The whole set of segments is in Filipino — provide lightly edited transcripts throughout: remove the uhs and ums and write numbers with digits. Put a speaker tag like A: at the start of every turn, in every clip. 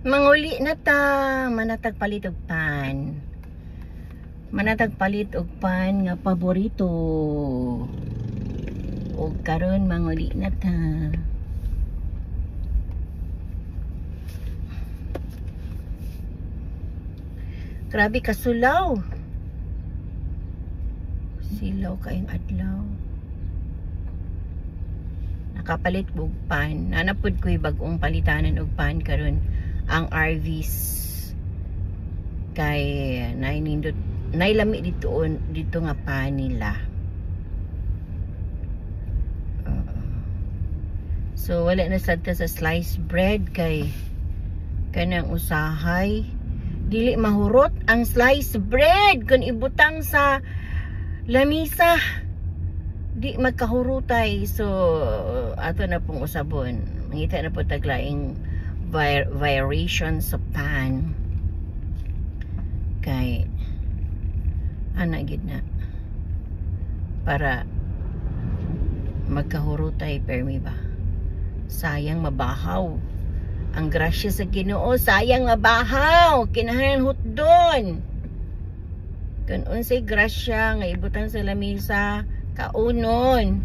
A: Manguli na ta, manatag palit og pan. Manatag palit og pan nga paborito. Og karon manguli na ta. Grabe kasulaw. Silaw kayong adlaw. Nakapalit og pan. Nanapod ko'y bagong palitanan og pan karon ang RVs kay nailami dito nga pan nila. So wala na sad ta sa sliced bread kay kanang usahay dili mahurot ang sliced bread kung ibutang sa lamisa di magkahurutay. So ato na pong usabon, mangita na po taglaing variations sa pan kay ana gid na para magkahurutay permi ba. Sayang mabahaw ang grasya sa Ginoo, sayang mabahaw, kinahanglan hutdon kun unsay grasya nga ibutan sa lamisa kaunon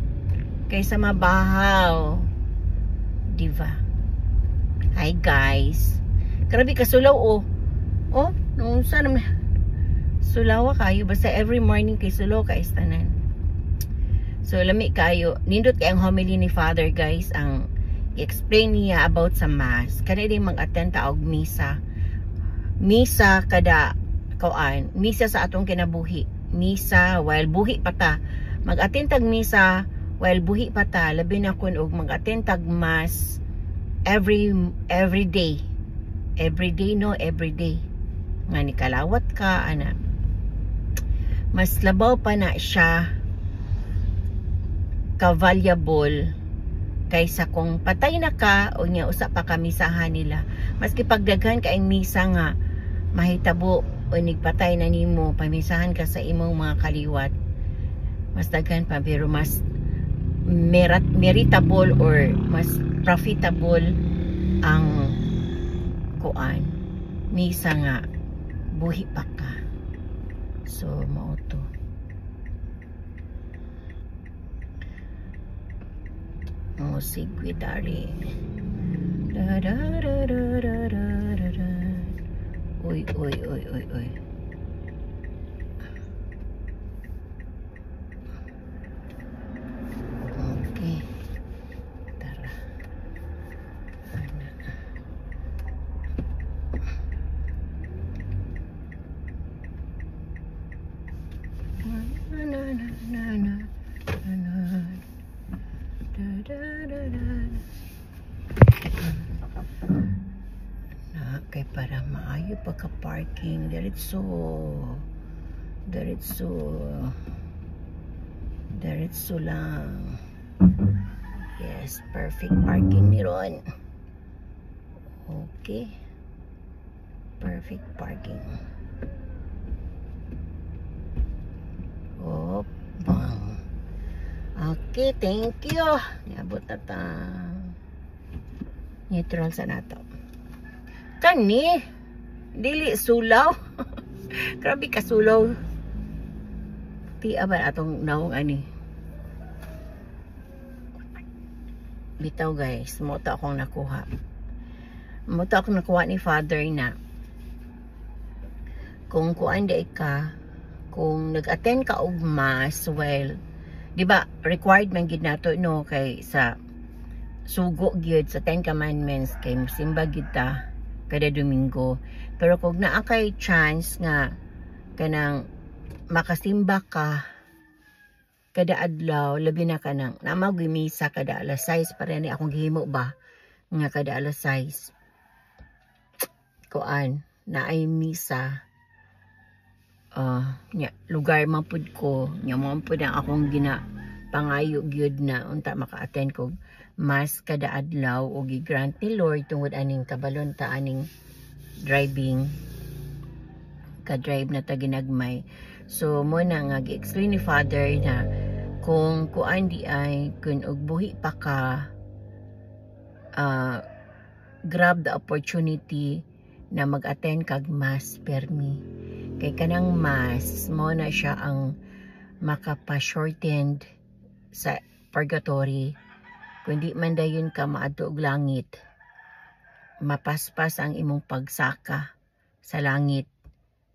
A: kaysa mabahaw, diva. Hi guys, grabe kasulaw nung sana sulawa kayo basta every morning kay sulaw ka istanan. So lami kayo nindot kay ang homily ni Father guys, ang i-explain niya about sa mass. Kana din mag-attend ta og misa kada misa sa atong kinabuhi, misa while buhi pa ta, mag-attend tag misa while buhi pa ta, labi na kun og mag-attend tag mass every day nga ni kalawat ka ana, mas labaw pa na siya ka-valuable kaysa kung patay na ka o niya usa pa kamisahan nila. Maski pagdaghan ka ang misa nga mahitabo o nigpatay na nimo, pamisahan ka sa imong mga kaliwat, mas daghan pa pero mas meritable or mas profitable ang misa nga buhi pa ka. So mao to. Sigwidari. Uy. Okay. Tara. Kay para maayo pagka-parking diretso lang. Yes, perfect parking ni Ron. Okay, perfect parking. Bang. Okay, thank you. Niabot na ta. Neutral sa nato. Kani dili sulaw. Grabe ka sulaw. Tiya ba atong naong ani? Bitaw guys, moto akong nakuha. Ni Father na kung kuan di ka, kung nag-attend ka og mass, well, di ba required man gid nato no kay sa sugo gyud sa 10 commandments kay simba gid ta kada Domingo. Pero kung naa kay chance nga kanang makasimba ka kada adlaw, labi na kanang namagmisa kada alas 6 para ni akong gihimo ba nga kada alas 6 kuan na ay misa lugar mapud ko nya mo pud ang akong pangayo gyud na unta maka-attend ko mas kada adlaw o gi-grant ni Lord tungod aning kabalon ta aning driving ka-drive na ta ginagmay. So mo na nga gi-explain ni Father na kung kuan di ay kun og buhi pa ka grab the opportunity na mag-attend kag mass permi. Kay kanang mass mo na siya ang makapa-shortened sa purgatory. Kundi man dayon ka maadto og langit, mapaspas ang imong pagsaka sa langit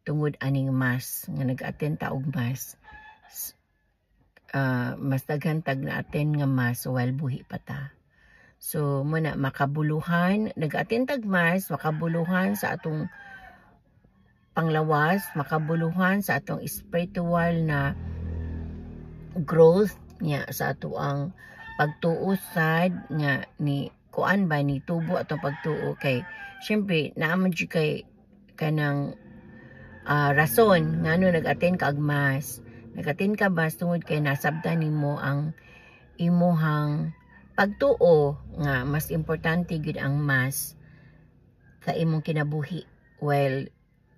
A: tungod aning mass nga nag-attend ta og mass. Mas daghan tag na-attend nga mass while buhi pa ta. So muna makabuluhan, nag-attend tag mass, makabuluhan sa atong panglawas, makabuluhan sa atong spiritual na growth nya sa ato ang pagtuo sad nga ni kuan ba ni tubo atong pagtuo kay syempre naaman jud kay kanang rason ngano nag-attend ka og mass. Nag-attend ka mass tungod kay nasabtan nimo ang imuhang pagtuo nga mas importante gid ang mass sa imong kinabuhi. Well,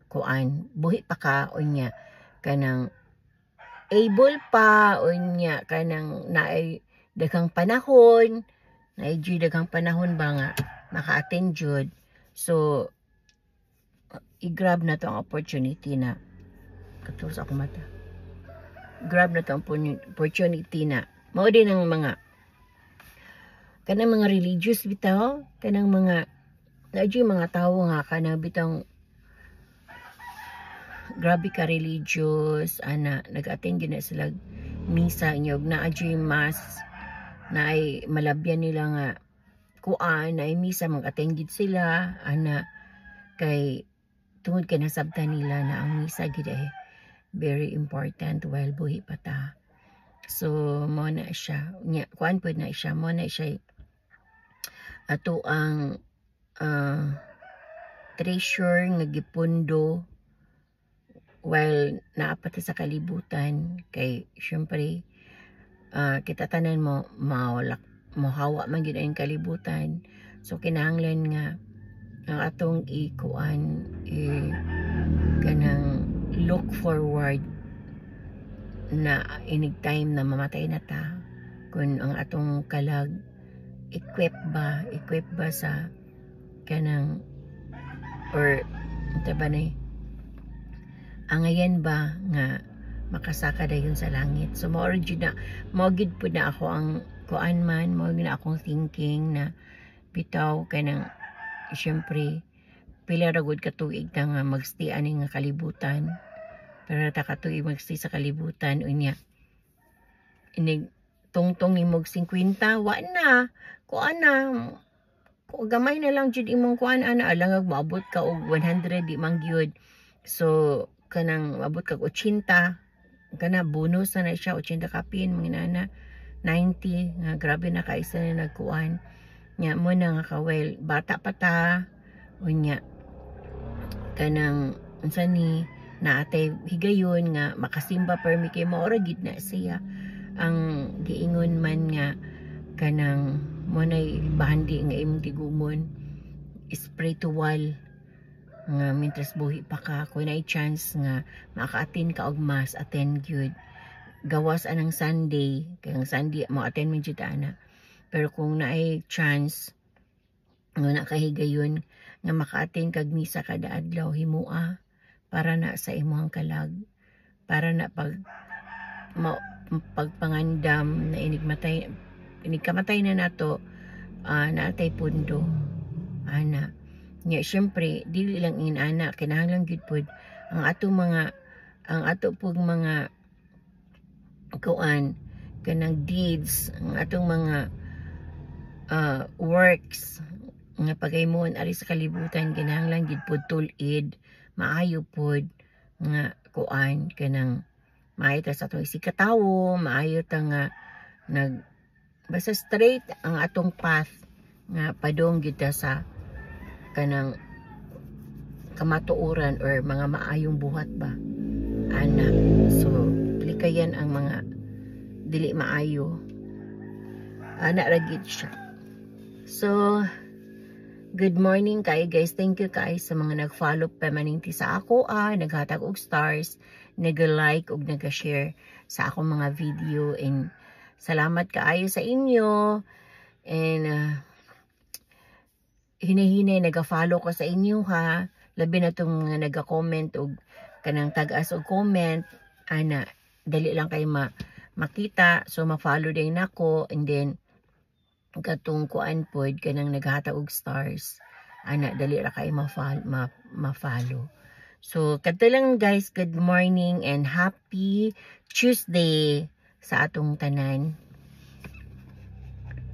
A: kuan buhi pa ka unya kanang able pa unya kanang naay daghang panahon, naay daghang panahon ba nga maka-attend jud. So i-grab na to ang opportunity na katulad sa akong mata. Grab na to ang opportunity na mao din ang mga kanang mga religious bitaw, kanang mga naay mga tawo nga kanang bitang grabe ka religious ana nag-attend gid na sila misa nyog na adjay mass na ay malabyan nila nga kuan na ay misa mag-attend gid sila ana kay tungod kay nasabtan nila na ang misa gid ay very important while buhi pa ta. So mo na siya nya kuan pud na siya mo na siya ato ang treasure nga gipundo while naapat sa kalibutan kay syempre kita tanan mo hawa man gid ang kalibutan. So kinahanglan nga ang atong ikuan kanang look forward na inig time na mamatay na ta kun ang atong kalag equip ba sa kanang or ito ba na angayan ba nga makasaka dayon sa langit. So mo gid pud na ako ang kuan man mo na akong thinking na bitaw kanang syempre pila ra gud ka tuig ta nga magstay ani nga kalibutan. Pero ta ka tuig magstay sa kalibutan unya inig tungtong imong 50 wa na kuan na gamay na lang jud imong kuan ana alangag maabot ka og 100 di man gyud. So kanang maabot kag 80 kana bonus na siya 80 kapin mga nana 90 nga grabe na kaisa na nagkuan nya mo na nga kawel bata pa ta unya kanang unsa ni naatay higayon nga makasimba permi kay maora gid na siya ang giingon man nga kanang mo nay bahandi nga imong tigumon spiritual nga mientras buhi pa ka kung naay chance nga maka-attend ka og mass attend gyud gawas anang Sunday kay ang Sunday mo attend man jud ana pero kung naay chance nga nakahigayon nga maka-attend kag misa kada adlaw himua para na sa imong kalag para na pagpangandam na inigkamatay na nato naatay pundo ana nya syempre dili lang inana kinahanglan gid pud ang ato pug mga kuan kanang deeds ang atong mga works nga pagaymuon ari sa kalibutan kinahanglan gid pud tul-id maayo pud nga kuan kanang maayo ta sa atong isikatawo maayo ta nga basta straight ang atong path nga padong gid ta sa kanang kamatuoran or mga maayong buhat ba ana. So likayan ang mga dili maayo ana ra gid siya. So good morning kay guys, thank you kay sa mga nag-follow permanently sa ako naghatag og stars, nag-like ug nag-share sa akong mga video and salamat kaayo sa inyo and hinahinay nag-follow ko sa inyo ha. labi na tong mga naga-comment og kanang tag-as og comment, ana dali lang kay makita, so ma-follow din nako, and then katong kuan pod kanang naghatag og stars, ana dali ra kay ma-follow. So kadto lang guys, good morning and happy Tuesday sa atong tanan.